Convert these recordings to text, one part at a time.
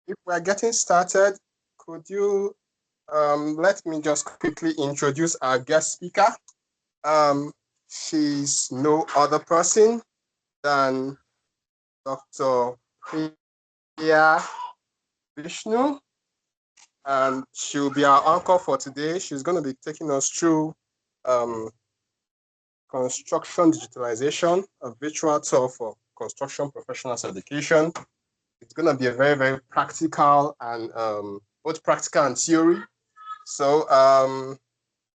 If we're getting started, could you let me just quickly introduce our guest speaker? Um, she's no other person than Dr. Priya Vishnu, and she'll be our anchor for today. She's going to be taking us through um, construction digitalization, a virtual tour for construction professionals education. It's going to be a very, very practical and both practical and theory. So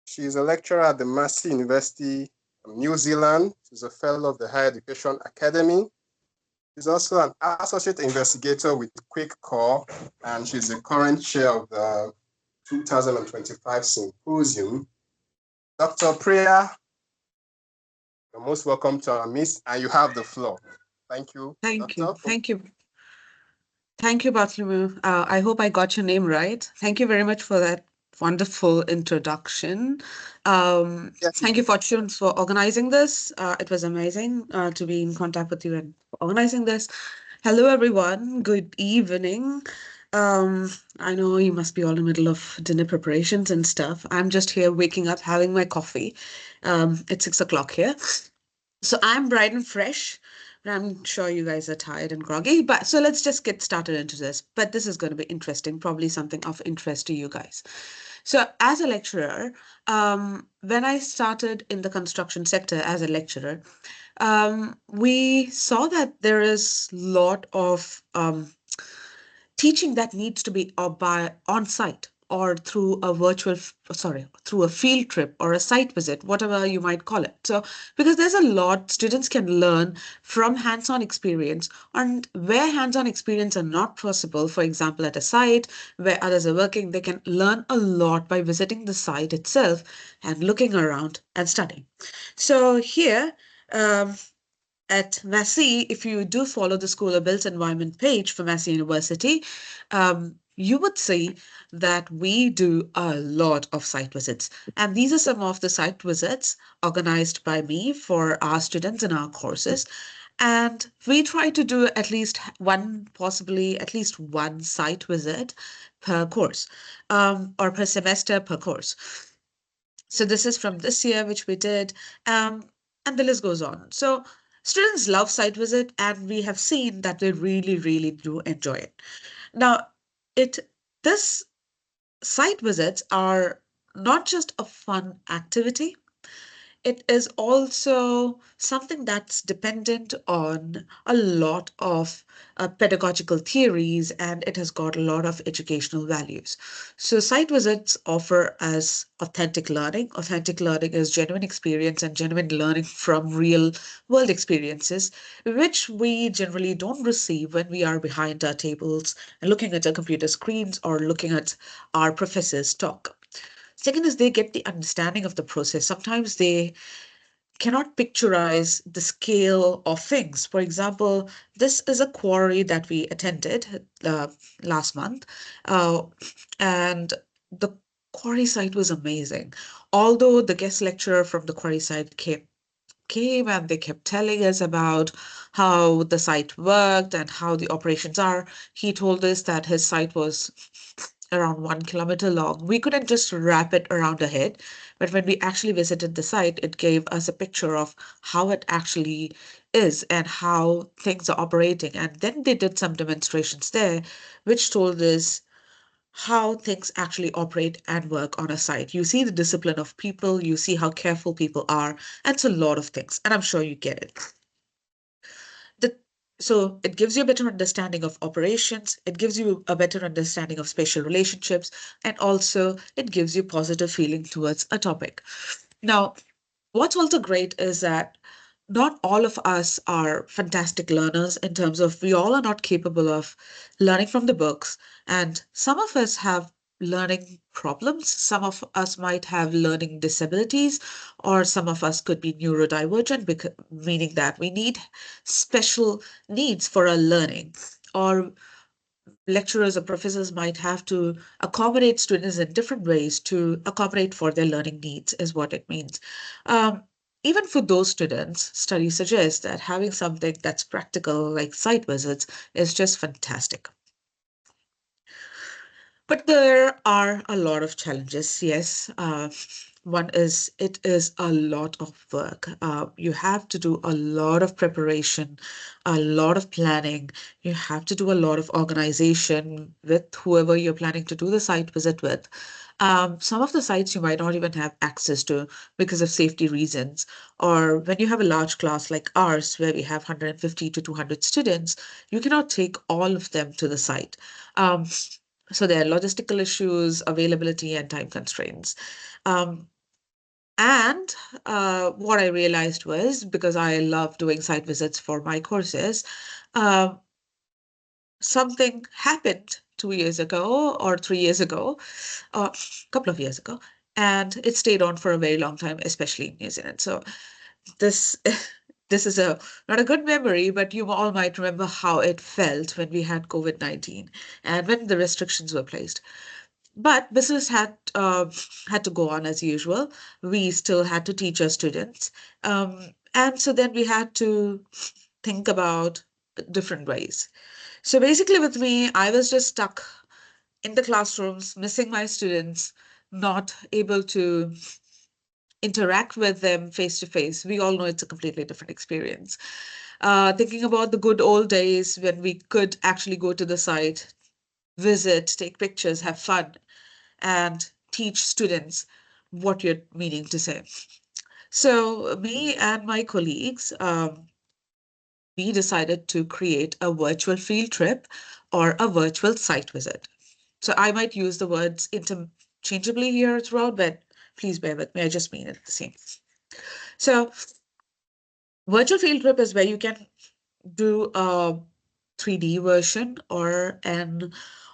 she's a lecturer at the Massey University of New Zealand. She's a fellow of the Higher Education Academy. She's also an associate investigator with Quick Core, and she's the current chair of the 2025 symposium. Dr. Priya, you're most welcome to our midst, and you have the floor. Thank you, Thank you. Doctor. Thank you. Thank you, Bartholomew. I hope I got your name right. Thank you very much for that wonderful introduction. Yes, Thank you, Fortunes, for organizing this. It was amazing to be in contact with you and organizing this. Hello, everyone. Good evening. I know you must be all in the middle of dinner preparations and stuff. I'm just here waking up, having my coffee. It's 6 o'clock here. So I'm bright and fresh, but I'm sure you guys are tired and groggy. But so let's just get started into this. But this is going to be interesting, probably something of interest to you guys. So as a lecturer, when I started in the construction sector as a lecturer, we saw that there is a lot of teaching that needs to be by on site or through a through a field trip or a site visit, whatever you might call it. So because there's a lot students can learn from hands-on experience, and where hands-on experience are not possible, for example at a site where others are working, they can learn a lot by visiting the site itself and looking around and studying. So here, um, at Massey, if you do follow the School of Built Environment page for Massey University, you would see that we do a lot of site visits. And these are some of the site visits organized by me for our students in our courses. And we try to do at least one, possibly at least one site visit per course, or per semester per course. So this is from this year, which we did, and the list goes on. So students love site visit, and we have seen that they really, really do enjoy it. Now, it this site visits are not just a fun activity, it is also something that's dependent on a lot of pedagogical theories, and it has got a lot of educational values. So, site visits offer us authentic learning. Authentic learning is genuine experience and genuine learning from real world experiences, which we generally don't receive when we are behind our tables and looking at our computer screens or looking at our professors talk. Second is they get the understanding of the process. Sometimes they cannot picturize the scale of things. For example, this is a quarry that we attended last month, uh, and the quarry site was amazing. Although the guest lecturer from the quarry site came and they kept telling us about how the site worked and how the operations are. He told us that his site was around 1 kilometer long. We couldn't just wrap it around our head, but when we actually visited the site, it gave us a picture of how it actually is and how things are operating. And then they did some demonstrations there, which told us how things actually operate and work on a site. You see the discipline of people, you see how careful people are, and it's a lot of things. And I'm sure you get it. The, so it gives you a better understanding of operations, it gives you a better understanding of spatial relationships, and also it gives you positive feeling towards a topic. Now, what's also great is that not all of us are fantastic learners in terms of we all are not capable of learning from the books, and some of us have learning problems, some of us might have learning disabilities, or some of us could be neurodivergent, meaning that we need special needs for our learning, or lecturers or professors might have to accommodate students in different ways to accommodate for their learning needs, is what it means. Um, Even for those students, studies suggest that having something that's practical, like site visits, is just fantastic. But there are a lot of challenges, yes. One is it is a lot of work. You have to do a lot of preparation, a lot of planning. You have to do a lot of organization with whoever you're planning to do the site visit with. Some of the sites you might not even have access to because of safety reasons. Or when you have a large class like ours, where we have 150 to 200 students, you cannot take all of them to the site. Um, so there are logistical issues, availability, and time constraints. Um, and what I realized was because I love doing site visits for my courses, uh, something happened 2 years ago or 3 years ago, or a couple of years ago, and it stayed on for a very long time, especially in New Zealand. So this this is a not a good memory, but you all might remember how it felt when we had COVID-19 and when the restrictions were placed. But business had to go on as usual. We still had to teach our students, and so then we had to think about different ways. So basically, with me, I was just stuck in the classrooms, missing my students, not able to interact with them face to face. We all know it's a completely different experience. Thinking about the good old days when we could actually go to the site, visit, take pictures, have fun, and teach students what you're meaning to say. So, me and my colleagues, we decided to create a virtual field trip or a virtual site visit. So, I might use the words interchangeably here throughout, but please bear with me. I just mean it the same. So, virtual field trip is where you can do a 3D version or an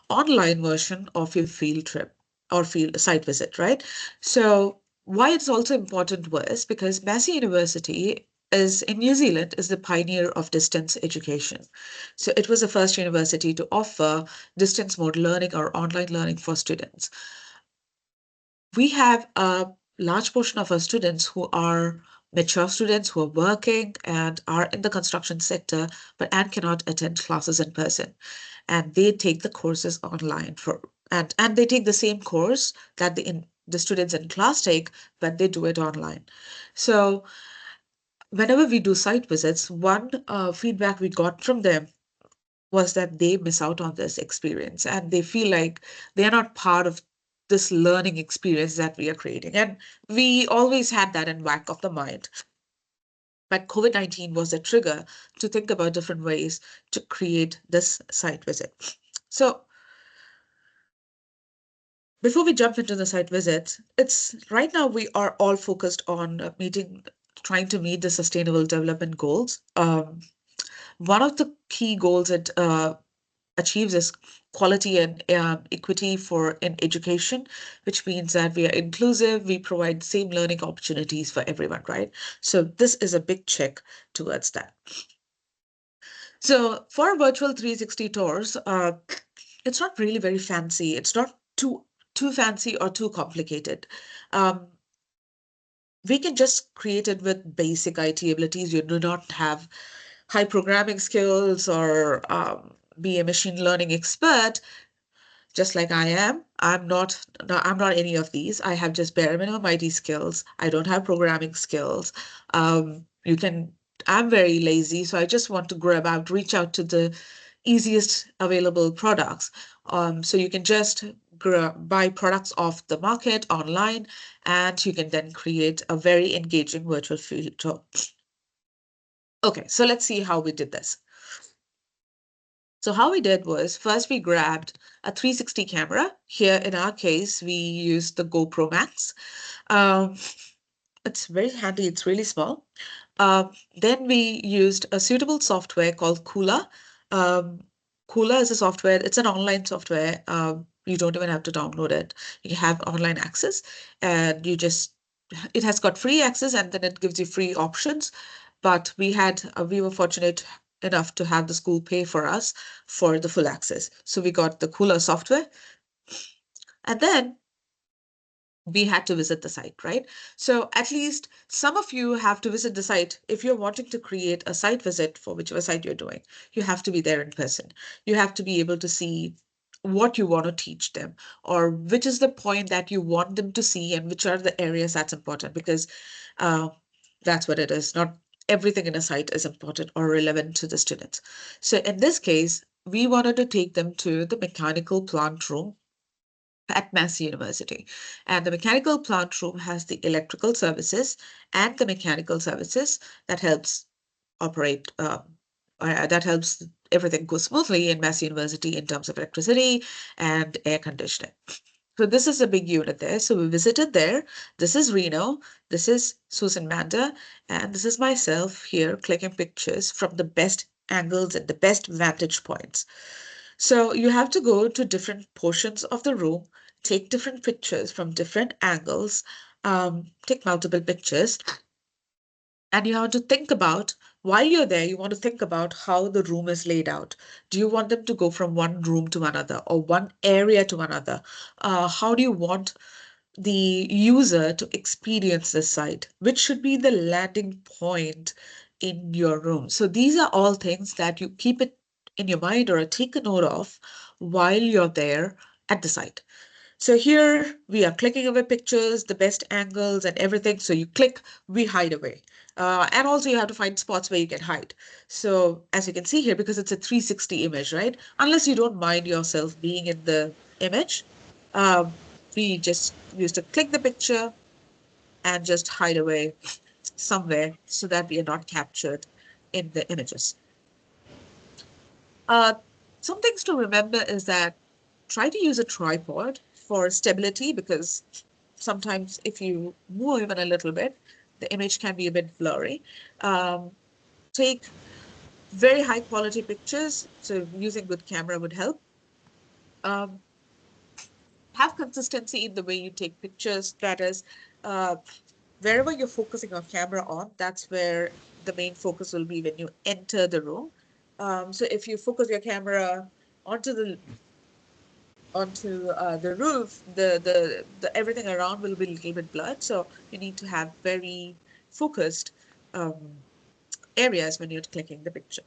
online version of your field trip or field site visit, right? So why it's also important was because Massey University is in New Zealand is the pioneer of distance education. So it was the first university to offer distance mode learning or online learning for students. We have a large portion of our students who are mature students who are working and are in the construction sector, but and cannot attend classes in person. And they take the courses online for and they take the same course that the students in class take, but they do it online. So whenever we do site visits, one feedback we got from them was that they miss out on this experience and they feel like they're not part of this learning experience that we are creating. And we always had that in back of the mind. But COVID-19 was a trigger to think about different ways to create this site visit. So before we jump into the site visits, it's right now we are all focused on trying to meet the sustainable development goals. One of the key goals it achieves is quality and equity for in education, which means that we are inclusive, we provide same learning opportunities for everyone, right? So this is a big check towards that. So for virtual 360 tours, it's not really very fancy. It's not too fancy or too complicated. Um, we can just create it with basic IT abilities. You do not have high programming skills or be a machine learning expert, just like I am. I'm not any of these. I have just bare minimum IT skills. I don't have programming skills. You can, I'm very lazy, so I just want to reach out to the easiest available products. So you can just buy products off the market online, and you can then create a very engaging virtual field tour. Okay, so let's see how we did this. So how we did was first we grabbed a 360 camera. Here in our case, we used the GoPro Max. Um, it's very handy, it's really small. Then we used a suitable software called Kula. Um, Kula is a software, it's an online software. You don't even have to download it. You have online access and it has got free access and then it gives you free options. But we were fortunate enough to have the school pay for us for the full access. So we got the Kula software. And then we had to visit the site, right? So at least some of you have to visit the site. If you're wanting to create a site visit for whichever site you're doing, you have to be there in person. You have to be able to see what you want to teach them, or which is the point that you want them to see, and which are the areas that's important, because uh, that's what it is. Not everything in a site is important or relevant to the students. So in this case, we wanted to take them to the mechanical plant room at Massey University. And the mechanical plant room has the electrical services and the mechanical services that helps operate, that helps everything go smoothly in Massey University in terms of electricity and air conditioning. So this is a big unit there. So we visited there. This is Reno. This is Susan Manda. And this is myself here clicking pictures from the best angles and the best vantage points. So you have to go to different portions of the room, take different pictures from different angles, take multiple pictures, and you have to think about, while you're there, you want to think about how the room is laid out. Do you want them to go from one room to another or one area to another? How do you want the user to experience this site? Which should be the landing point in your room? So these are all things that you keep it in your mind or take a note of while you're there at the site. So here we are clicking away pictures, the best angles and everything. So you click, we hide away. And also you have to find spots where you can hide. So as you can see here, because it's a 360 image, right? Unless you don't mind yourself being in the image, we just used to click the picture and just hide away somewhere so that we are not captured in the images. Uh, some things to remember is that try to use a tripod for stability, because sometimes if you move even a little bit, the image can be a bit blurry. Take very high quality pictures, so using good camera would help. Um, have consistency in the way you take pictures. That is, uh, wherever you're focusing your camera on, that's where the main focus will be when you enter the room. So if you focus your camera onto the roof, the everything around will be a little bit blurred. So you need to have very focused um, areas when you're clicking the picture.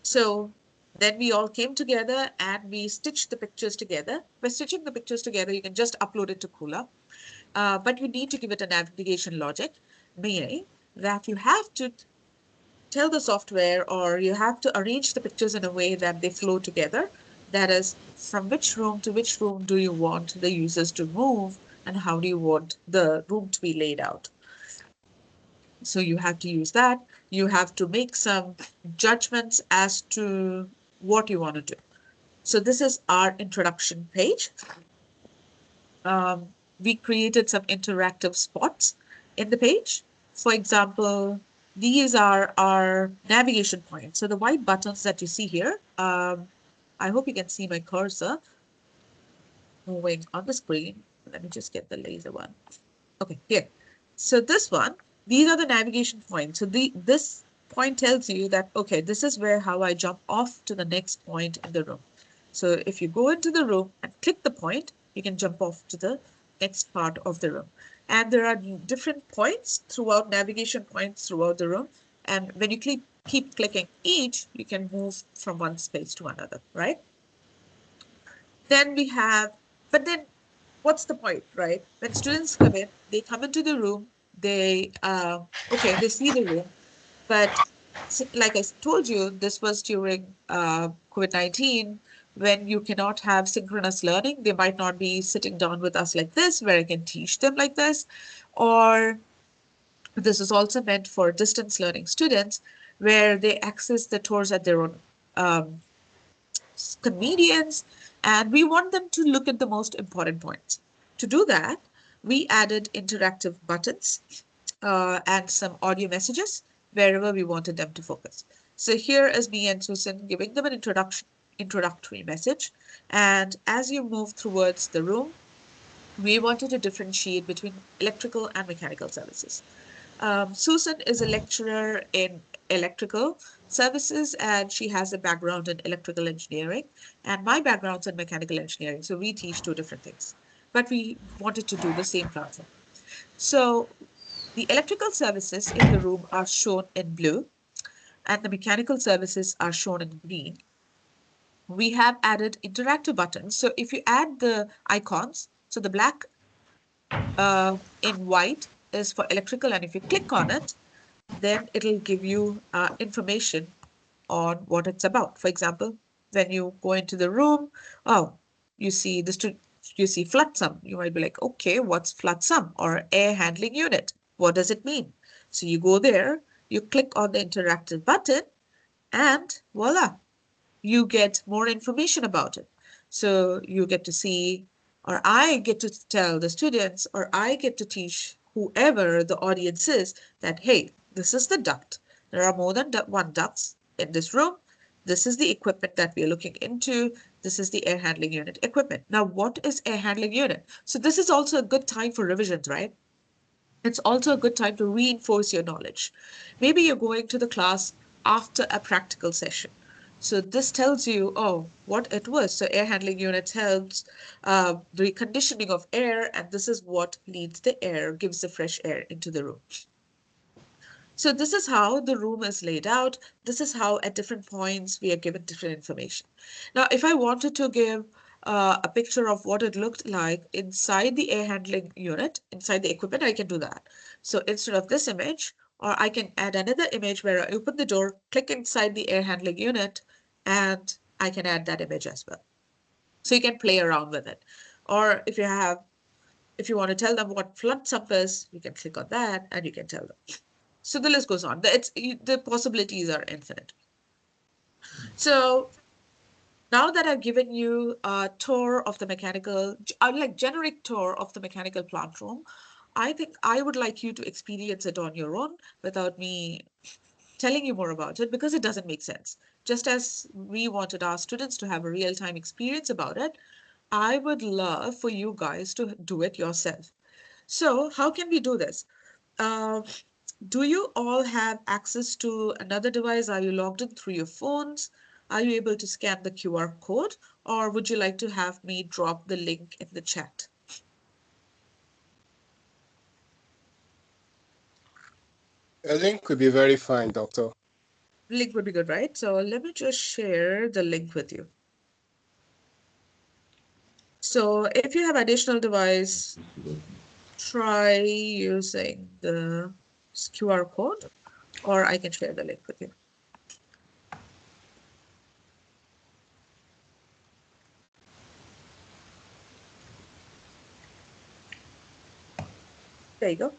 So then we all came together and we stitched the pictures together. By stitching the pictures together, you can just upload it to Kula. But you need to give it a navigation logic, meaning that you have to tell the software, or you have to arrange the pictures in a way that they flow together. That is, from which room to which room do you want the users to move, and how do you want the room to be laid out? So you have to use that. You have to make some judgments as to what you want to do. So this is our introduction page. We created some interactive spots in the page. For example, these are our navigation points. So the white buttons that you see here, I hope you can see my cursor moving on the screen. Let me just get the laser one. Okay, here. So this one, these are the navigation points. So this point tells you that, okay, this is where how I jump off to the next point in the room. So if you go into the room and click the point, you can jump off to the next part of the room. And there are different points throughout, navigation points throughout the room. And when you keep clicking each, you can move from one space to another, right? Then we have, but then what's the point, right? When students come in, they come into the room, they, okay, they see the room, but like I told you, this was during COVID-19, when you cannot have synchronous learning. They might not be sitting down with us like this, where I can teach them like this, or this is also meant for distance learning students, where they access the tours at their own um, convenience, and we want them to look at the most important points. To do that, we added interactive buttons and some audio messages wherever we wanted them to focus. So here is me and Susan giving them an introductory message. And as you move towards the room, we wanted to differentiate between electrical and mechanical services. Susan is a lecturer in electrical services, and she has a background in electrical engineering, and my background's in mechanical engineering. So we teach two different things, but we wanted to do the same platform. So the electrical services in the room are shown in blue, and the mechanical services are shown in green. we have added interactive buttons. So if you add the icons, so the black in white is for electrical, and if you click on it, then it'll give you information on what it's about. For example, when you go into the room, oh, you see you see flotsam. You might be like, okay, what's flotsam or air handling unit? What does it mean? So you go there, you click on the interactive button, and voila, you get more information about it. So you get to see, or I get to tell the students, or I get to teach whoever the audience is that, hey, this is the duct. There are more than one ducts in this room. This is the equipment that we are looking into. This is the air handling unit equipment. Now, what is air handling unit? So this is also a good time for revisions, right? It's also a good time to reinforce your knowledge. Maybe you're going to the class after a practical session. So this tells you, oh, what it was. So air handling units helps the conditioning of air, and this is what leads the air, gives the fresh air into the room. So this is how the room is laid out. This is how at different points we are given different information. Now, if I wanted to give a picture of what it looked like inside the air handling unit, inside the equipment, I can do that. So instead of this image, or I can add another image where I open the door, click inside the air handling unit, and I can add that image as well. So you can play around with it. Or if you want to tell them what flotsam is, you can click on that and you can tell them. So the list goes on. The possibilities are infinite. So now that I've given you a tour of the generic tour of the mechanical plant room, I think I would like you to experience it on your own without me telling you more about it, because it doesn't make sense. Just as we wanted our students to have a real-time experience about it, I would love for you guys to do it yourself. So how can we do this? Uh, do you all have access to another device? Are you logged in through your phones? Are you able to scan the QR code? Or would you like to have me drop the link in the chat? A link could be very fine, Doctor. Link would be good, right? So let me just share the link with you. So if you have additional device, try using the QR code, or I can share the link with you. There you go.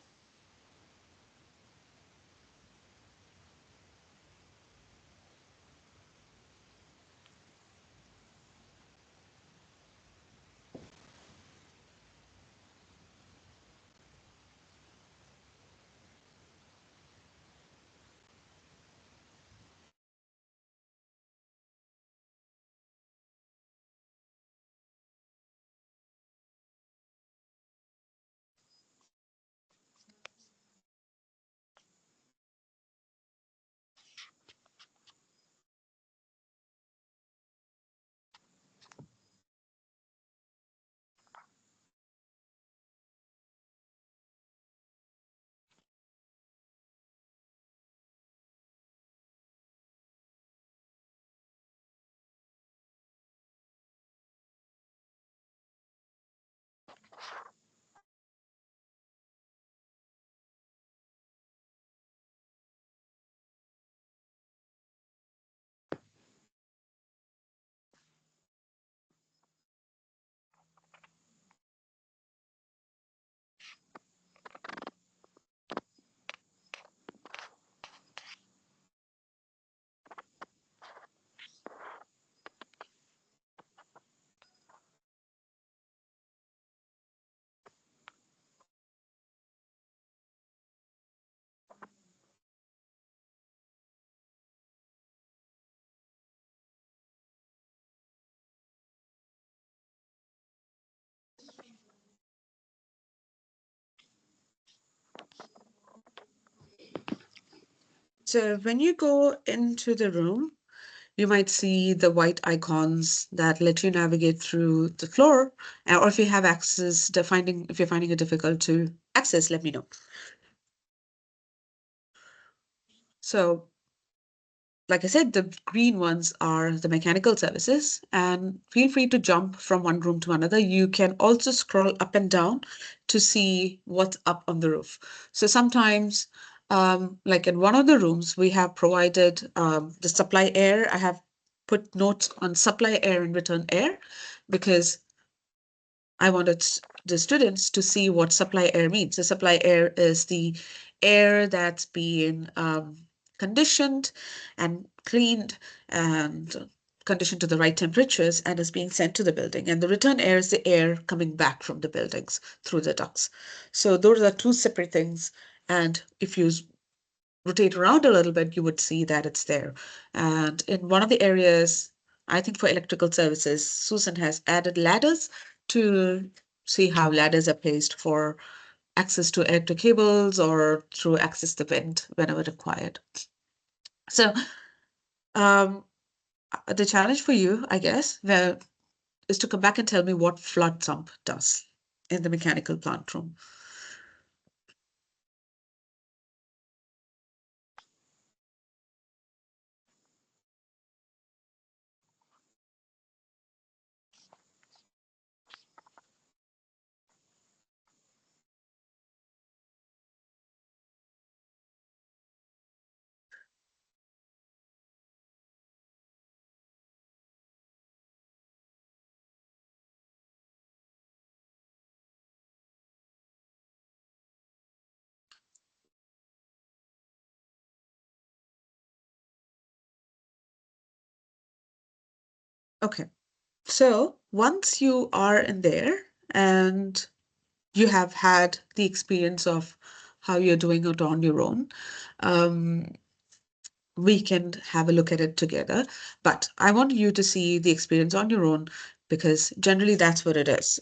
So when you go into the room, you might see the white icons that let you navigate through the floor. Or if you have access to if you're finding it difficult to access, let me know. So like I said, the green ones are the mechanical services, and feel free to jump from one room to another. You can also scroll up and down to see what's up on the roof. So sometimes, like in one of the rooms, we have provided the supply air. I have put notes on supply air and return air because I wanted the students to see what supply air means. So supply air is the air that's being conditioned and cleaned and conditioned to the right temperatures and is being sent to the building. And the return air is the air coming back from the buildings through the ducts. So those are two separate things. And if you rotate around a little bit, you would see that it's there. And in one of the areas, I think for electrical services, Susan has added ladders to see how ladders are placed for access to electric cables or through access the vent whenever required. So the challenge for you, I guess, is to come back and tell me what flood sump does in the mechanical plant room. Okay. So once you are in there and you have had the experience of how you're doing it on your own, we can have a look at it together. But I want you to see the experience on your own because generally that's what it is.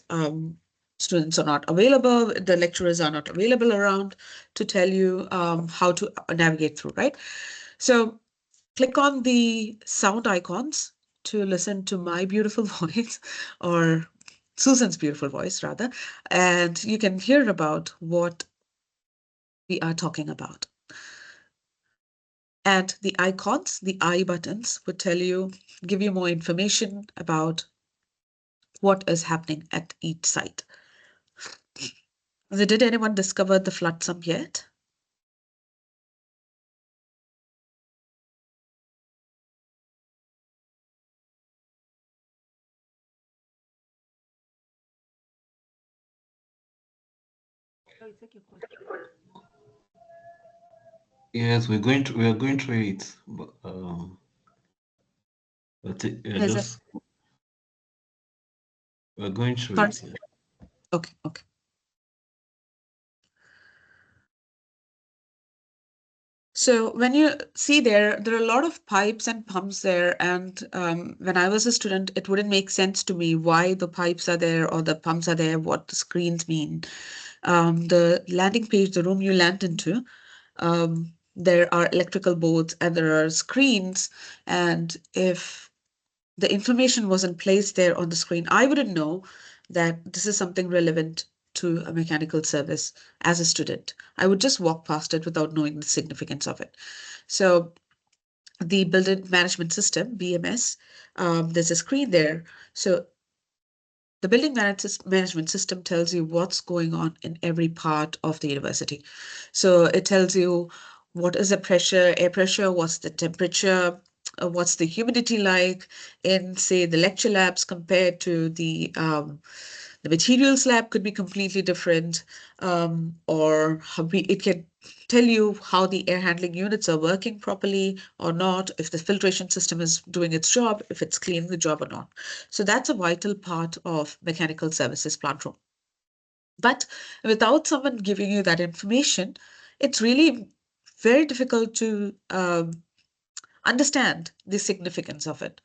Students are not available, the lecturers are not available around to tell you how to navigate through, right? So click on the sound icons to listen to my beautiful voice or Susan's beautiful voice rather, and you can hear about what we are talking about. And the icons, the I buttons would tell you, give you more information about what is happening at each site. So did anyone discover the flood sump yet? Yes, we are going through it, but Is we're going through Sorry? it. Yeah. Okay, okay. So when you see there are a lot of pipes and pumps there. And when I was a student, it wouldn't make sense to me why the pipes are there or the pumps are there, what the screens mean. The landing page, the room you land into, there are electrical boards and there are screens. And if the information wasn't placed there on the screen, I wouldn't know that this is something relevant to a mechanical service as a student. I would just walk past it without knowing the significance of it. So the building management system, BMS, there's a screen there. So the building management system tells you what's going on in every part of the university. So it tells you what is the pressure, air pressure, what's the temperature, what's the humidity like in, say, the lecture labs compared to the materials lab could be completely different, or it can tell you how the air handling units are working properly or not, if the filtration system is doing its job, if it's cleaning the job or not. So that's a vital part of mechanical services plant room. But without someone giving you that information, it's really very difficult to understand the significance of it.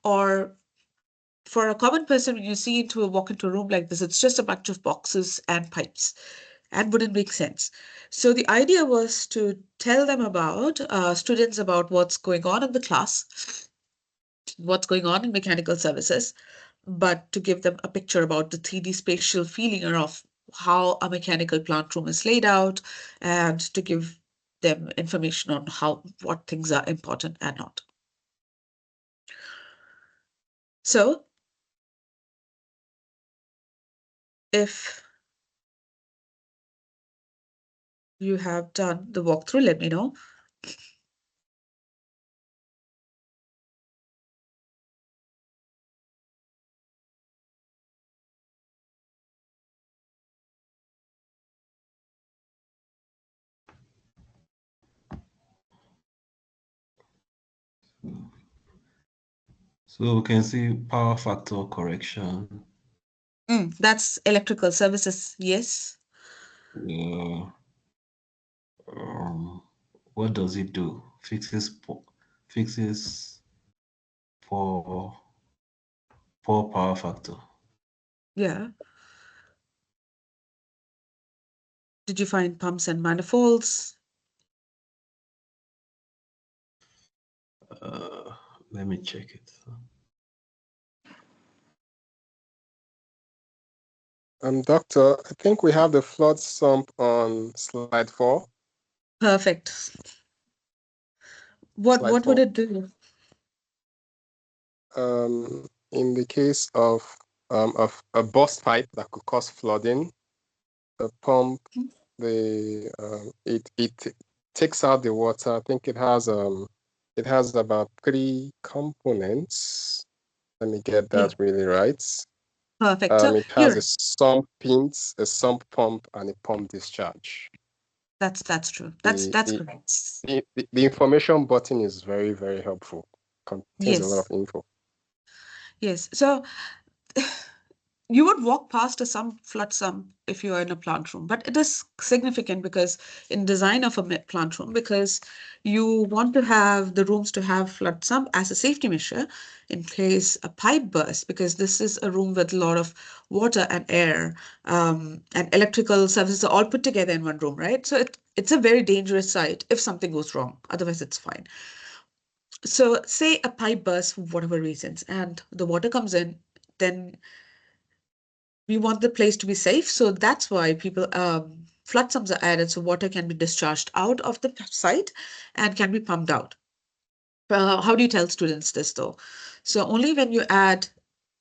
Or for a common person, when you walk into a room like this, it's just a bunch of boxes and pipes and wouldn't make sense. So the idea was to tell them about students about what's going on in the class, what's going on in mechanical services, but to give them a picture about the 3D spatial feeling of how a mechanical plant room is laid out and to give them information on what things are important and not. So if you have done the walkthrough, let me know. So we can see power factor correction. That's electrical services, yes. Yeah. What does it do? Fixes poor power factor. Yeah. Did you find pumps and manifolds? Let me check it. Doctor, I think we have the flood sump on slide 4. Perfect. What Slide would 4. it do? In the case of a burst pipe that could cause flooding, the pump, it takes out the water. I think it has about 3 components. Let me get that really right. Perfect. So It has a sump pins, a sump pump, and a pump discharge. That's true. That's correct. The information button is very, very helpful. Contains a lot of info. Yes. So you would walk past a flood sump if you are in a plant room, but it is significant because in design of a plant room, because you want to have the rooms to have flood sump as a safety measure in case a pipe bursts, because this is a room with a lot of water and air and electrical services are all put together in one room, right? So it's a very dangerous site if something goes wrong. Otherwise, it's fine. So say a pipe bursts for whatever reasons and the water comes in, then we want the place to be safe. So that's why people flood sumps are added so water can be discharged out of the site and can be pumped out. How do you tell students this though? So only when you add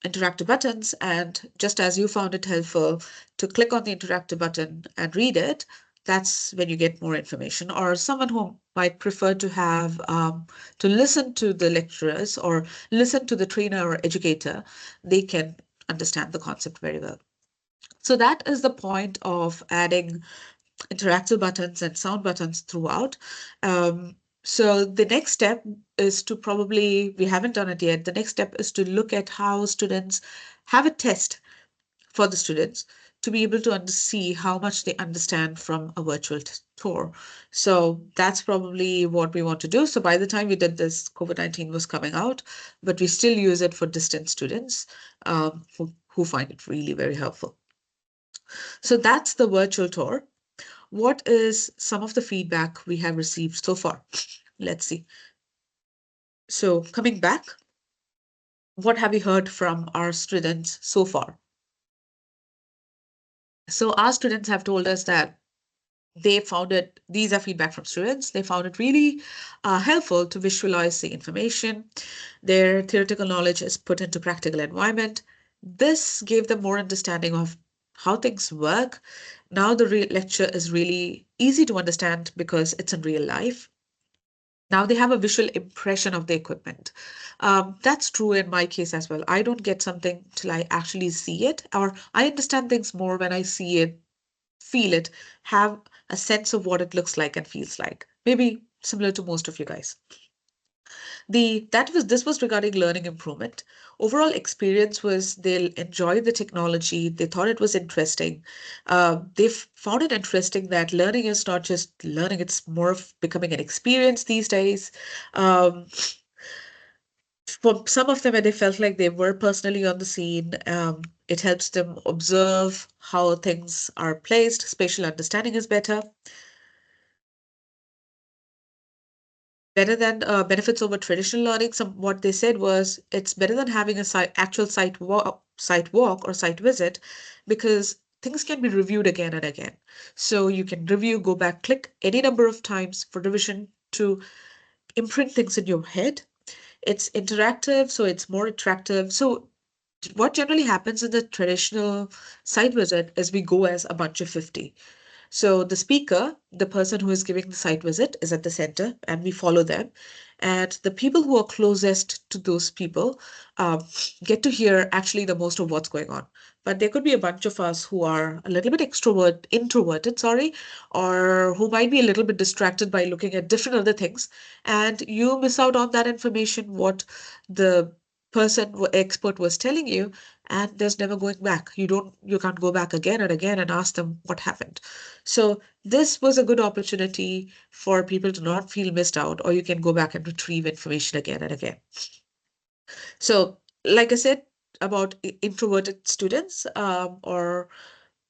interactive buttons, and just as you found it helpful to click on the interactive button and read it, that's when you get more information. Or someone who might prefer to have to listen to the lecturers or listen to the trainer or educator, they can understand the concept very well. So that is the point of adding interactive buttons and sound buttons throughout. So the next step is to we haven't done it yet. The next step is to look at how students have a test for the students to be able to see how much they understand from a virtual tour. So that's probably what we want to do. So by the time we did this, COVID-19 was coming out, but we still use it for distant students who find it really very helpful. So that's the virtual tour. What is some of the feedback we have received so far? Let's see. So coming back, what have we heard from our students so far? So our students have told us that they found it, these are feedback from students, they found it really helpful to visualize the information. Their theoretical knowledge is put into practical environment. This gave them more understanding of how things work. Now the lecture is really easy to understand because it's in real life. Now they have a visual impression of the equipment. That's true in my case as well. I don't get something till I actually see it, or I understand things more when I see it, feel it, have a sense of what it looks like and feels like. Maybe similar to most of you guys. This was regarding learning improvement. Overall experience was they'll enjoy the technology. They thought it was interesting. They found it interesting that learning is not just learning; it's more of becoming an experience these days. For some of them, they felt like they were personally on the scene. It helps them observe how things are placed. Spatial understanding is better. Better than benefits over traditional learning. What they said was it's better than having a actual site walk or site visit, because things can be reviewed again and again. So you can review, go back, click any number of times for revision to imprint things in your head. It's interactive, so it's more attractive. So what generally happens in the traditional site visit is we go as a bunch of 50. So the speaker, the person who is giving the site visit, is at the center, and we follow them. And the people who are closest to those people get to hear actually the most of what's going on. But there could be a bunch of us who are a little bit introverted, sorry, or who might be a little bit distracted by looking at different other things, and you miss out on that information, what the expert was telling you, and there's never going back. You can't go back again and again and ask them what happened. So this was a good opportunity for people to not feel missed out, or you can go back and retrieve information again and again. So, like I said about introverted students, or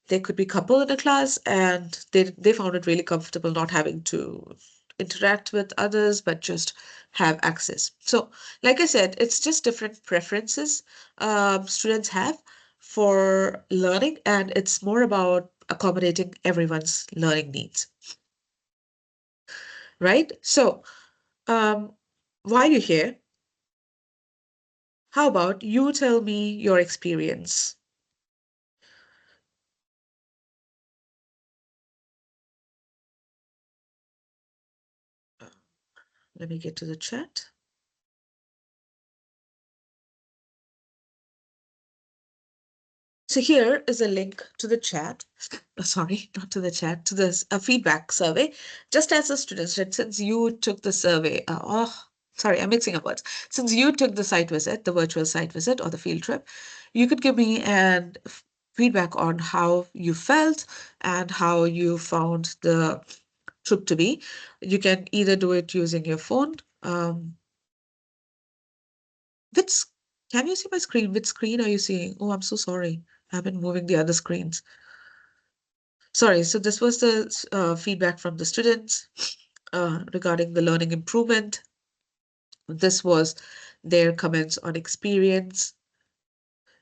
there could be a couple in a class, and they found it really comfortable not having to interact with others, but just have access. So, like I said, it's just different preferences students have for learning, and it's more about accommodating everyone's learning needs, right? So, um, while you're here, how about you tell me your experience? Let me get to the chat. So here is a link to the chat. Sorry, not to the chat, to this feedback survey. Just as a student said, since you took the survey, sorry, I'm mixing up words. Since you took the site visit, the virtual site visit or the field trip, you could give me an feedback on how you felt and how you found the trip to be. You can either do it using your phone. Which can you see my screen? Which screen are you seeing? Oh, I'm so sorry. I've been moving the other screens. Sorry, so this was the feedback from the students regarding the learning improvement. This was their comments on experience.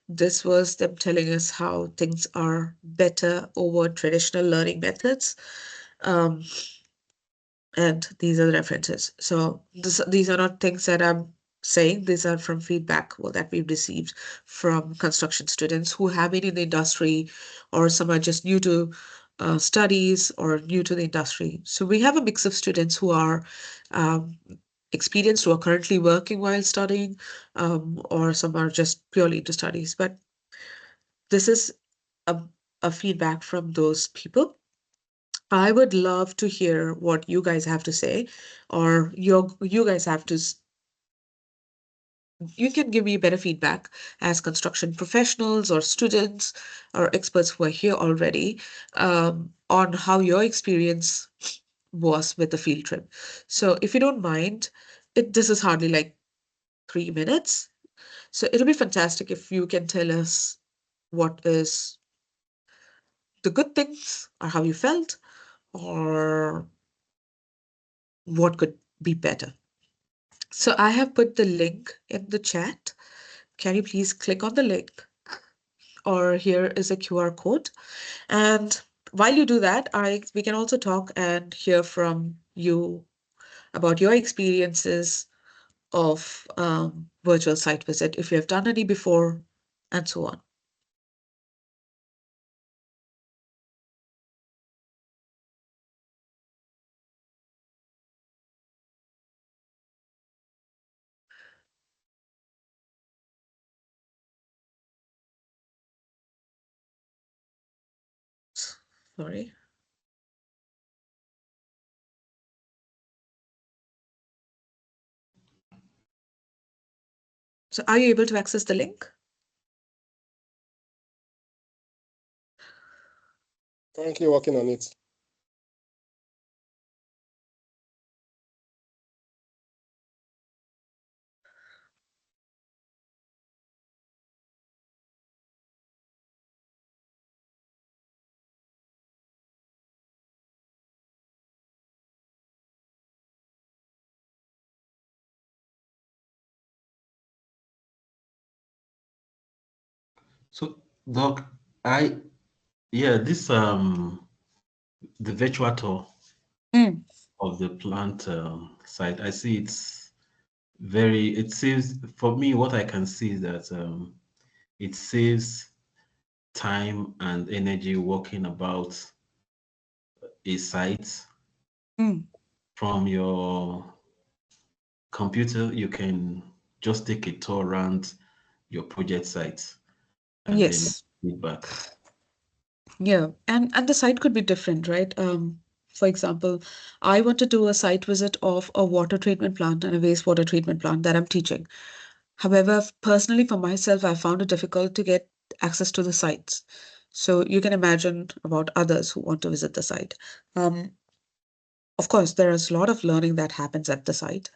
This was them telling us how things are better over traditional learning methods. Um, and these are the references. So these are not things that I'm saying. These are from feedback that we've received from construction students who have been in the industry, or some are just new to studies or new to the industry. So we have a mix of students who are experienced, who are currently working while studying, or some are just purely into studies. But this is a, a feedback from those people. I would love to hear what you guys have to say, or you guys have to. You can give me better feedback as construction professionals or students or experts who are here already, on how your experience was with the field trip. So if you don't mind, this is hardly like 3 minutes. So it'll be fantastic if you can tell us what is the good things, or how you felt, or what could be better. So I have put the link in the chat. Can you please click on the link? Or here is a QR code. And while you do that, we can also talk and hear from you about your experiences of virtual site visit, if you have done any before, and so on. Sorry. So are you able to access the link? Currently working on it. So, Doc, I Yeah, this the virtual tour Mm. of the plant site. I see it saves for me. What I can see is that it saves time and energy walking about a site. Mm. From your computer, you can just take a tour around your project site and then Yes. feedback. Yeah, and the site could be different, right? For example, I want to do a site visit of a water treatment plant and a wastewater treatment plant that I'm teaching. However, personally for myself, I found it difficult to get access to the sites. So you can imagine about others who want to visit the site. Um, of course, there is a lot of learning that happens at the site,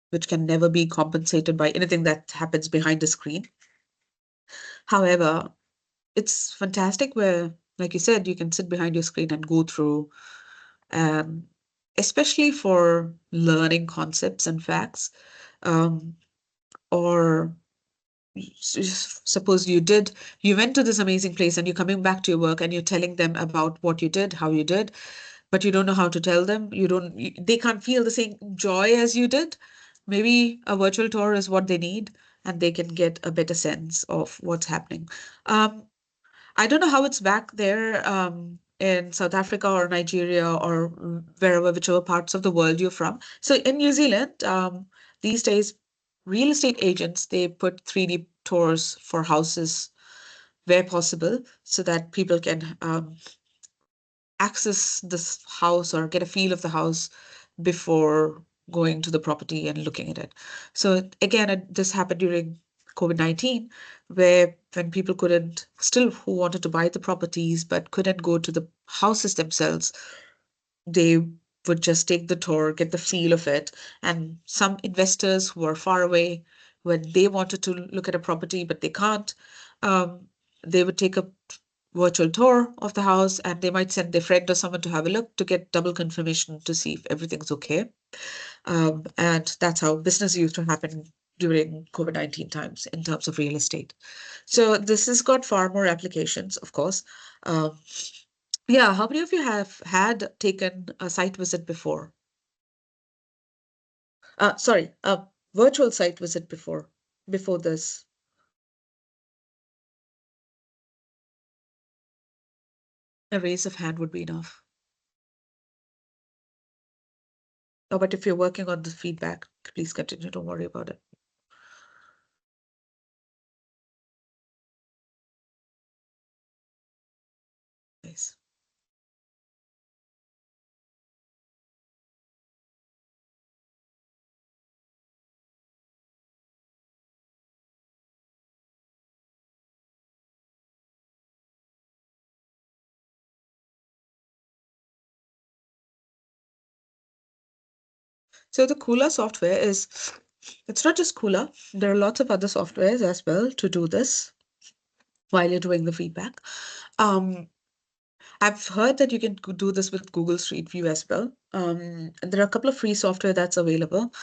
which can never be compensated by anything that happens behind the screen. However, it's fantastic where, like you said, you can sit behind your screen and go through, um, especially for learning concepts and facts. Um, or suppose you went to this amazing place and you're coming back to your work and you're telling them about what you did, how you did, but you don't know how to tell them. They can't feel the same joy as you did. Maybe a virtual tour is what they need, and they can get a better sense of what's happening. Um, I don't know how it's back there in South Africa or Nigeria or wherever, whichever parts of the world you're from. So in New Zealand, these days, real estate agents, they put 3D tours for houses where possible so that people can access this house or get a feel of the house before going to the property and looking at it. So again, this happened during COVID-19, where when people couldn't, still who wanted to buy the properties but couldn't go to the houses themselves, they would just take the tour, get the feel of it. And some investors who are far away, when they wanted to look at a property but they can't, um, they would take a virtual tour of the house and they might send their friend or someone to have a look to get double confirmation to see if everything's okay. And that's how business used to happen during COVID-19 times in terms of real estate. So this has got far more applications, of course. Um, yeah, how many of you have had taken a site visit before? Sorry, a virtual site visit before this? A raise of hand would be enough. Oh, but if you're working on the feedback, please continue. Don't worry about it. Nice. So the Kula software it's not just Kula. There are lots of other softwares as well to do this while you're doing the feedback. Um, I've heard that you can do this with Google Street View as well. And there are a couple of free software that's available,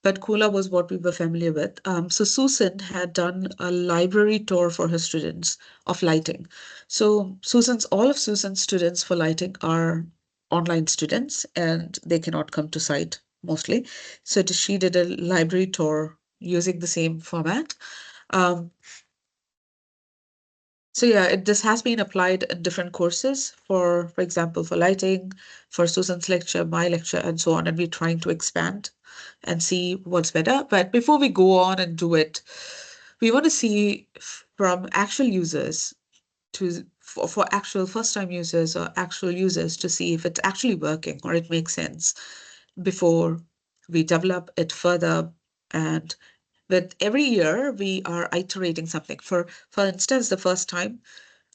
but Kula was what we were familiar with. So Susan had done a library tour for her students of lighting. So all of Susan's students for lighting are online students and they cannot come to site mostly. So she did a library tour using the same format. Um, so yeah, this has been applied in different courses for example, for lighting, for Susan's lecture, my lecture, and so on. And we're trying to expand and see what's better. But before we go on and do it, we want to see from actual users for actual first-time users or actual users to see if it's actually working or it makes sense before we develop it further. And with every year we are iterating something. For instance, the first time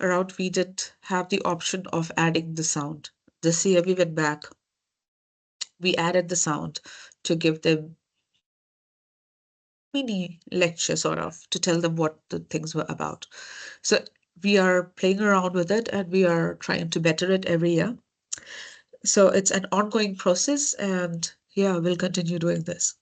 around we did have the option of adding the sound. This year we went back, we added the sound to give them mini lecture sort of to tell them what the things were about. So we are playing around with it and we are trying to better it every year. So it's an ongoing process and yeah, we'll continue doing this.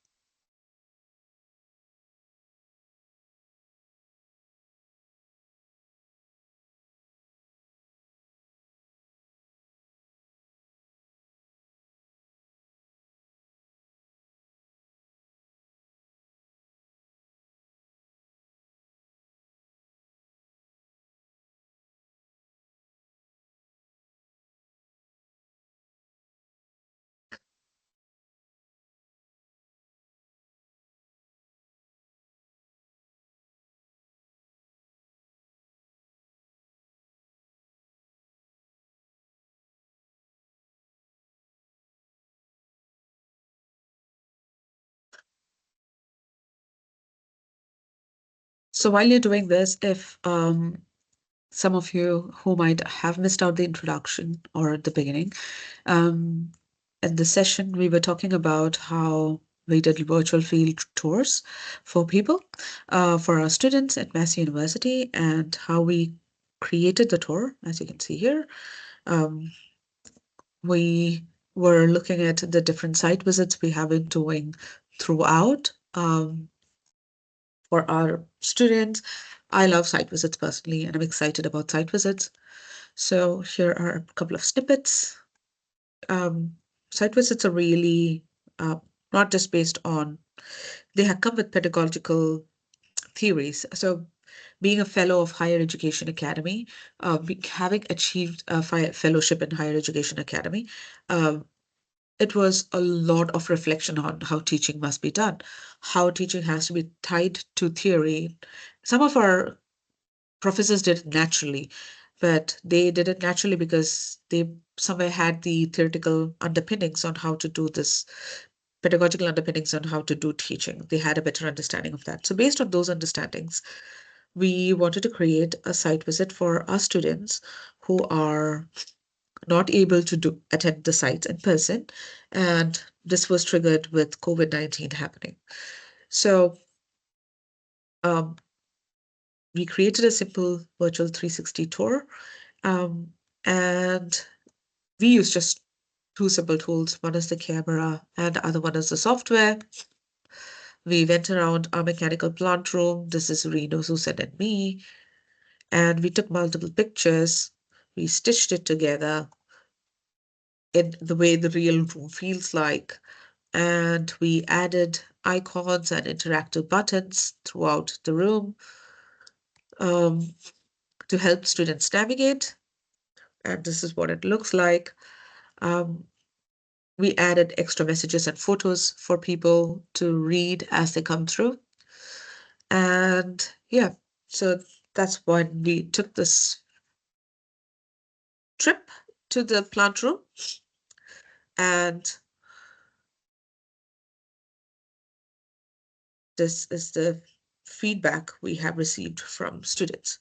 So while you're doing this, if some of you who might have missed out the introduction or at the beginning, in the session we were talking about how we did virtual field tours for people, for our students at Massey University, and how we created the tour, as you can see here. We were looking at the different site visits we have been doing throughout for our students. I love site visits personally, and I'm excited about site visits. So here are a couple of snippets. Site visits are really not just based on, they have come with pedagogical theories. So being a fellow of Higher Education Academy, having achieved a fellowship in Higher Education Academy, it was a lot of reflection on how teaching must be done, how teaching has to be tied to theory. Some of our professors did it naturally, but they did it naturally because they somewhere had the theoretical underpinnings on how to do this, pedagogical underpinnings on how to do teaching. They had a better understanding of that. So based on those understandings, we wanted to create a site visit for our students who are not able to attend the sites in person, and this was triggered with COVID-19 happening. So we created a simple virtual 360 tour, and we use just two simple tools. One is the camera and the other one is the software. We went around our mechanical plant room. This is Reno, Susan, and me. And we took multiple pictures. We stitched it together in the way the real room feels like. And we added icons and interactive buttons throughout the room to help students navigate. And this is what it looks like. We added extra messages and photos for people to read as they come through. And yeah, so that's when we took this trip to the plant room. And this is the feedback we have received from students.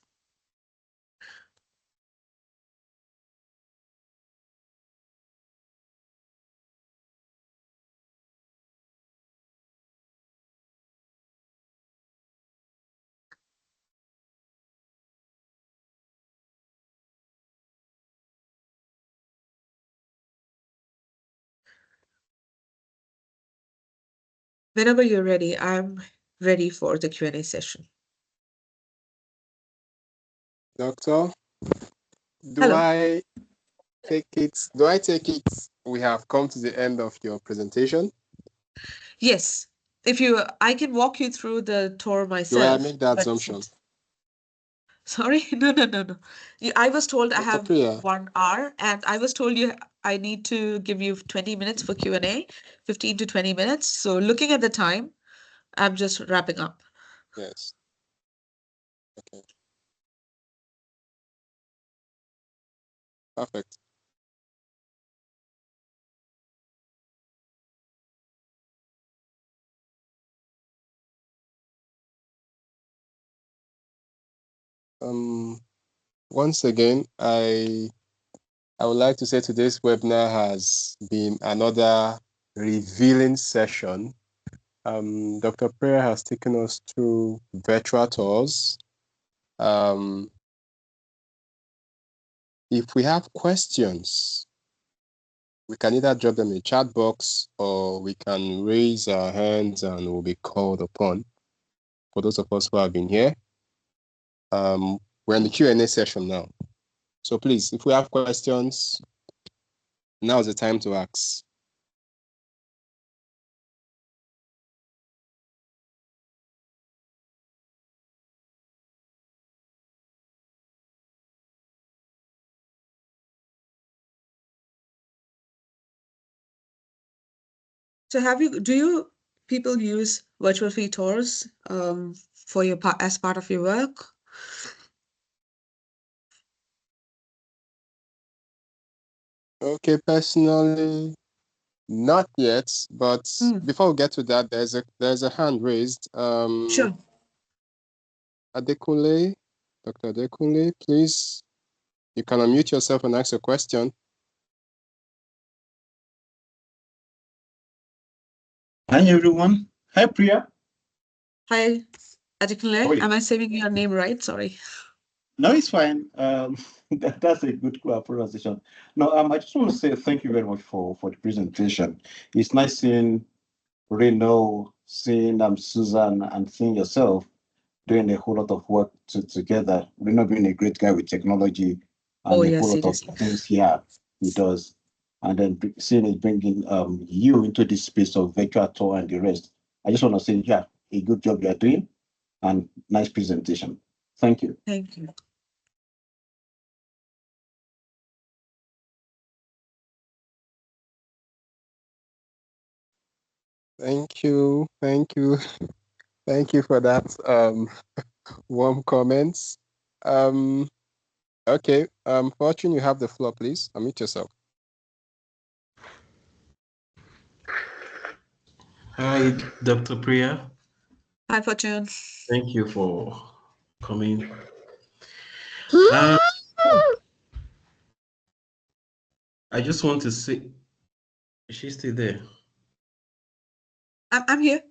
Whenever you're ready, I'm ready for the Q&A session. Doctor, do Hello. I take it? Do I take it? We have come to the end of your presentation. Yes, I can walk you through the tour Do I myself. make that but assumption? Sorry, no. I was told I Dr. have Priya, 1 hour, and I was told I need to give you 20 minutes for Q&A, 15 to 20 minutes. So looking at the time, I'm just wrapping up. yes. Okay, perfect. Once again, I would like to say today's webinar has been another revealing session. Dr. Priya has taken us through virtual tours. If we have questions, we can either drop them in the chat box or we can raise our hands and we'll be called upon. For those of us who have been here, we're in the Q&A session now. So please, if we have questions, now's the time to ask. So people use virtual field tours for as part of your work? Okay, personally, not yet, but before we get to that, there's a hand raised. Sure. Adekunle, Dr. Adekunle, please, you can unmute yourself and ask a question. Hi, everyone. Hi, Priya. Hi, Adekunle. How are you? Am I saying your name right? Sorry. No, it's fine. That's a good pronunciation. No, I just want to say thank you very much for the presentation. It's nice seeing Reno, seeing Susan, and seeing yourself doing a whole lot of work together. Reno being a great guy with technology and Oh, a yeah, whole lot of seriously. things he does. And then seeing it bringing you into this space of virtual tour and the rest. I just want to say, yeah, a good job you're doing and nice presentation. Thank you. Thank you. Thank you. Thank you. Thank you for that warm comments. Okay, Fortune, you have the floor, please. Unmute yourself. Hi, Dr. Priya. Hi, Fortune. Thank you for coming. I just want to say, is she still there? I'm here.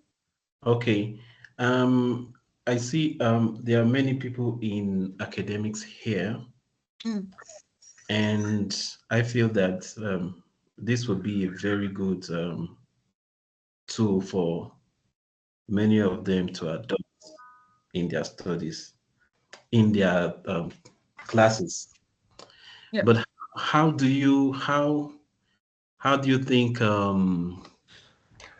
Okay. I see there are many people in academics here, and I feel that this would be a very good tool for many of them to adopt in their studies, in their classes. Yeah. But how do you think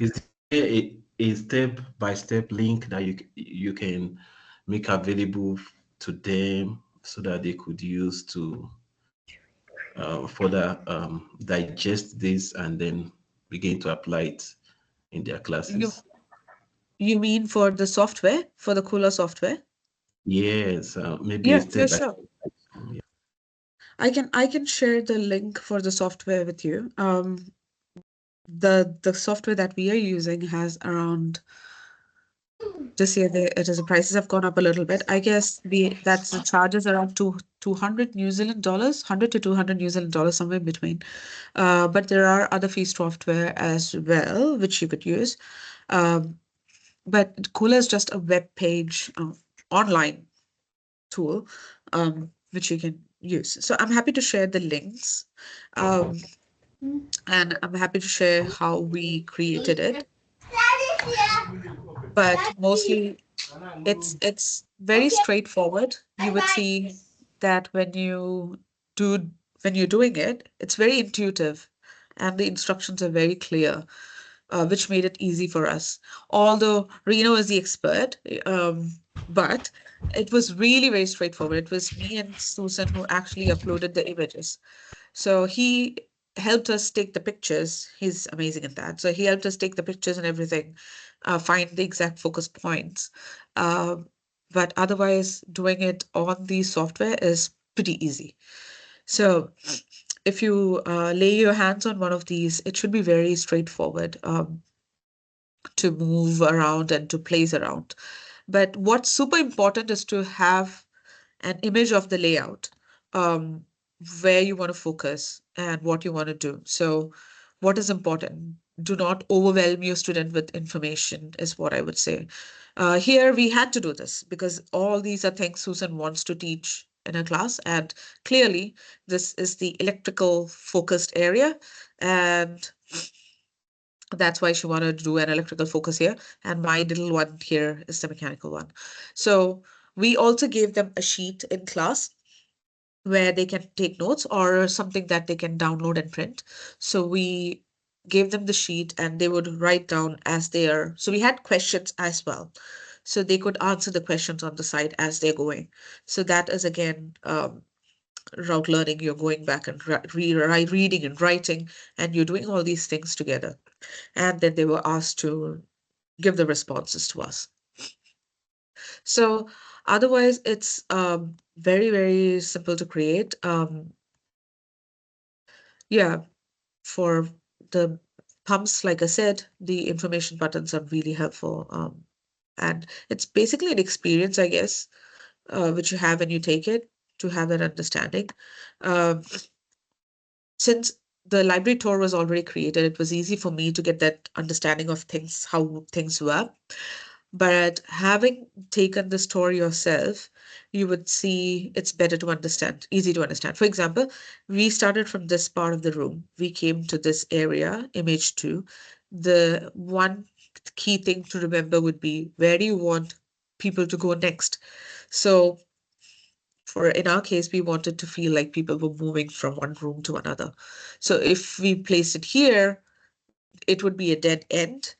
is there a step-by-step link that you can make available to them so that they could use to further digest this and then begin to apply it in their classes? You mean for the software, for the Cooler software? Yes, maybe a Yeah, step by sure. step. I can share the link for the software with you. The software that we are using has around this year the prices have gone up a little bit. I guess that's the charges around 200 New Zealand dollars, 100 to 200 New Zealand dollars, somewhere in between. But there are other free software as well which you could use. But Cooler is just a web page online tool which you can use. So I'm happy to share the links. And I'm happy to share how we created it. But mostly it's very straightforward. You would see that when you're doing it, it's very intuitive and the instructions are very clear, which made it easy for us. Although Reno is the expert, but it was really very straightforward. It was me and Susan who actually uploaded the images. So he helped us take the pictures. He's amazing at that. So he helped us take the pictures and everything, find the exact focus points. But otherwise, doing it on the software is pretty easy. So if you lay your hands on one of these, it should be very straightforward to move around and to place around. But what's super important is to have an image of the layout, um, where you want to focus and what you want to do. So, what is important? Do not overwhelm your student with information, is what I would say. Here, we had to do this because all these are things Susan wants to teach in her class. And clearly, this is the electrical focused area. And that's why she wanted to do an electrical focus here. And my little one here is the mechanical one. So we also gave them a sheet in class where they can take notes or something that they can download and print. So we gave them the sheet and they would write down as they are. So we had questions as well. So they could answer the questions on the side as they're going. So that is again route learning. You're going back and reading and writing, and you're doing all these things together. And then they were asked to give the responses to us. So otherwise, it's very, very simple to create. Yeah, for the pumps, like I said, the information buttons are really helpful. And it's basically an experience, I guess. which you have when you take it, to have that understanding. Um, since the library tour was already created, it was easy for me to get that understanding of things, how things were. But having taken this tour yourself, you would see it's better to understand, easy to understand. For example, we started from this part of the room. We came to this area, image 2. The one key thing to remember would be, where do you want people to go next? So in our case, we wanted to feel like people were moving from one room to another. So if we place it here, it would be a dead end.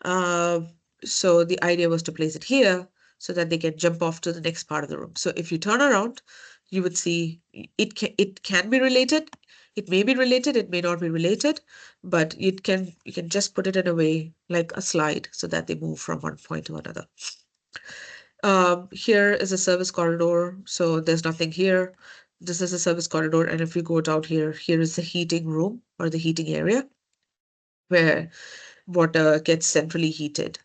Uh, so the idea was to place it here so that they can jump off to the next part of the room. So if you turn around, you would see it can be related. It may be related, it may not be related, but you can just put it in a way like a slide so that they move from one point to another. Here is a service corridor, so there's nothing here. This is a service corridor, and if we go down here, here is the heating room or the heating area where water gets centrally heated.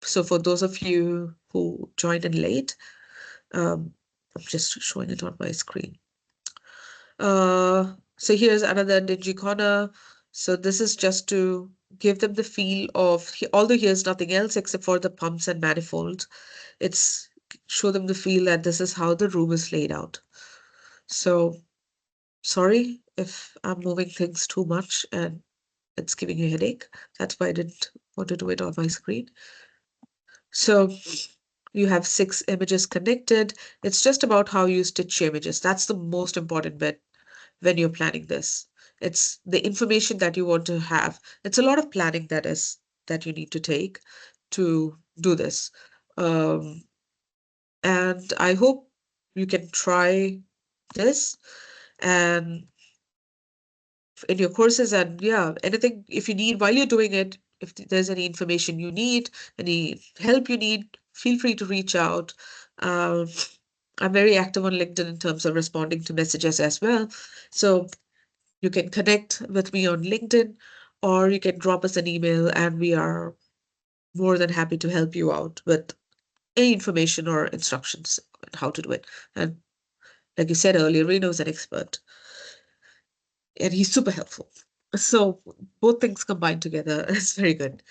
So for those of you who joined in late, I'm just showing it on my screen. So here's another dingy corner. So this is just to give them the feel of, although here's nothing else except for the pumps and manifolds, it's show them the feel that this is how the room is laid out. So sorry if I'm moving things too much and it's giving you a headache. That's why I didn't want to do it on my screen. So you have 6 images connected. It's just about how you stitch your images. That's the most important bit when you're planning this. It's the information that you want to have. It's a lot of planning that you need to take to do this. And I hope you can try this and in your courses, and yeah, anything, if you need while you're doing it, if there's any information you need, any help you need, feel free to reach out. Um, I'm very active on LinkedIn in terms of responding to messages as well. So you can connect with me on LinkedIn, or you can drop us an email, and we are more than happy to help you out with any information or instructions on how to do it. And like you said earlier, Reno's an expert and he's super helpful. So both things combined together is very good.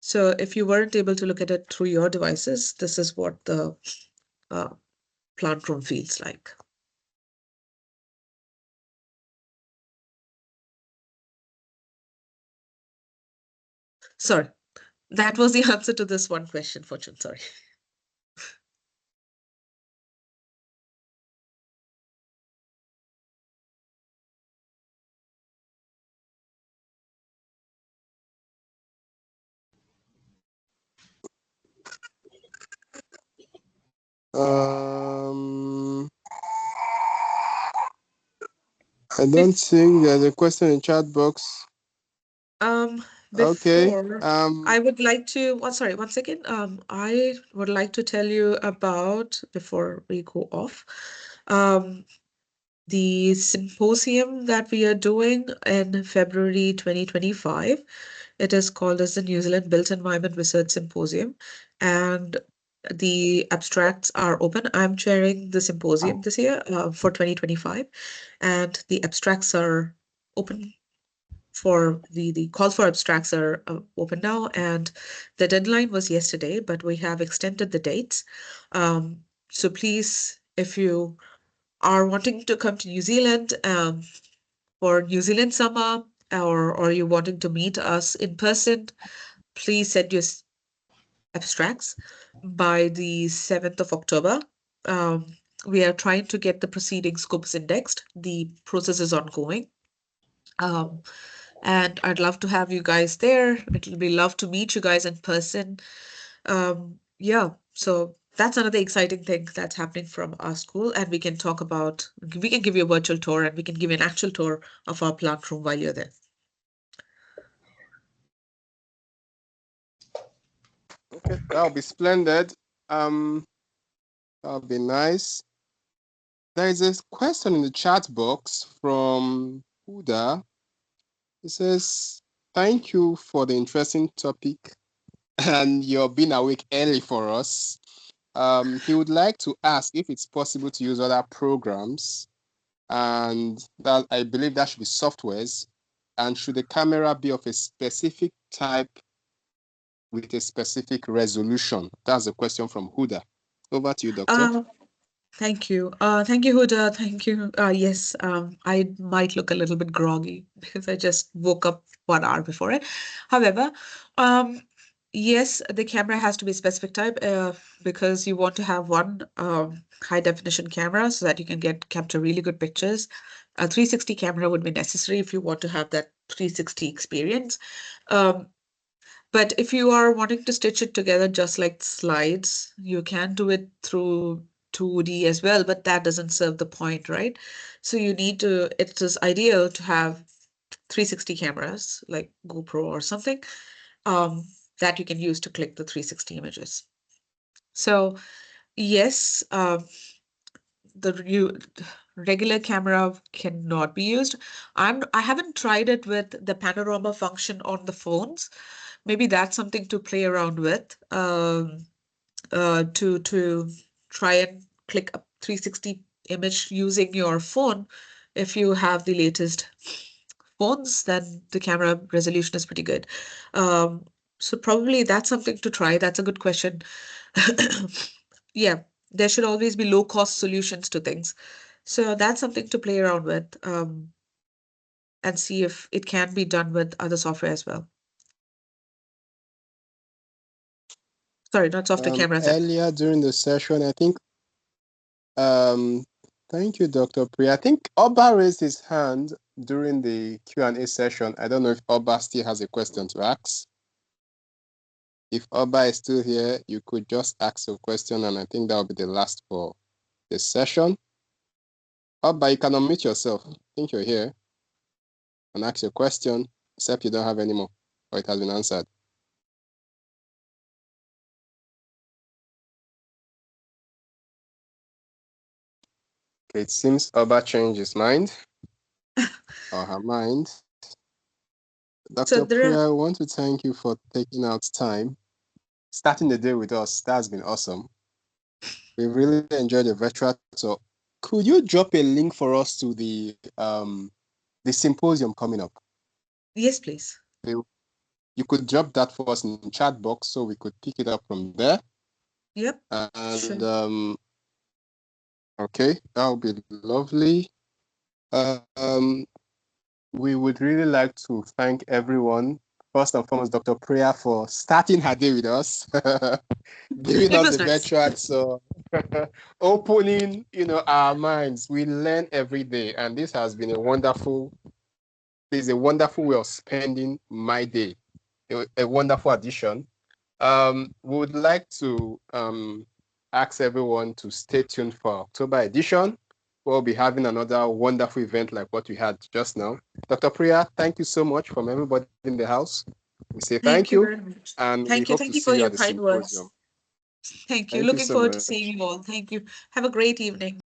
So if you weren't able to look at it through your devices, this is what the plant room feels like. Sorry, that was the answer to this one question, Fortune. Sorry. I don't think there's a question in chat box. Before, Okay. I would like to, sorry, one second. I would like to tell you about, before we go off, the symposium that we are doing in February 2025. It is called as the New Zealand Built Environment Research Symposium, and the abstracts are open. I'm chairing the symposium this year for 2025, and the abstracts are open for the call for abstracts are open now, and the deadline was yesterday, but we have extended the dates. So please, if you are wanting to come to New Zealand for New Zealand summer, or you're wanting to meet us in person, please send your abstracts by the 7th of October. We are trying to get the proceeding scopes indexed. The process is ongoing. And I'd love to have you guys there. It'll be love to meet you guys in person. Yeah, so that's another exciting thing that's happening from our school, and we can talk about, we can give you a virtual tour and we can give you an actual tour of our plant room while you're there. Okay, that'll be splendid. That'll be nice. There is a question in the chat box from Huda. It says, thank you for the interesting topic. and you're being awake early for us. He would like to ask if it's possible to use other programs, and that I believe that should be softwares. And should the camera be of a specific type with a specific resolution? That's a question from Huda. Over to you, Doctor. Thank you. Thank you, Huda. Thank you. Yes, I might look a little bit groggy because I just woke up 1 hour before it. However, yes, the camera has to be specific type because you want to have one high definition camera so that you can capture really good pictures. A 360 camera would be necessary if you want to have that 360 experience. But if you are wanting to stitch it together just like slides, you can do it through 2D as well, but that doesn't serve the point, right? So you need to, it is ideal to have 360 cameras like GoPro or something that you can use to click the 360 images. So yes, the regular camera cannot be used. I haven't tried it with the panorama function on the phones. Maybe that's something to play around with. To try and click a 360 image using your phone. If you have the latest phones, then the camera resolution is pretty good. So probably that's something to try. That's a good question. Yeah, there should always be low cost solutions to things. So that's something to play around with and see if it can be done with other software as well. Sorry, not software, cameras. Earlier during the session, I think, thank you, Dr. Priya. I think Oba raised his hand during the Q&A session. I don't know if Oba still has a question to ask. If Oba is still here, you could just ask a question, and I think that will be the last for this session. Oba, you can unmute yourself. I think you're here. And ask your question, except you don't have any more, or it has been answered. Okay, it seems Oba changed his mind, or her mind. Dr. Priya, I want to thank you for taking out time, starting the day with us. That's been awesome. We really enjoyed the virtual tour. Could you drop a link for us to the symposium coming up? Yes, please. You could drop that for us in the chat box so we could pick it up from there. Yep. And sure. Okay, that would be lovely. We would really like to thank everyone. First and foremost, Dr. Priya for starting her day with us, giving us the virtual, so opening, our minds. We learn every day, and this has been a wonderful way of spending my day. A wonderful addition. We would like to ask everyone to stay tuned for October edition. We'll be having another wonderful event like what we had just now. Dr. Priya, thank you so much from everybody in the house. We say thank you very much. And we hope to see you at the symposium. Thank you. Looking forward to seeing you all. Thank you. Have a great evening.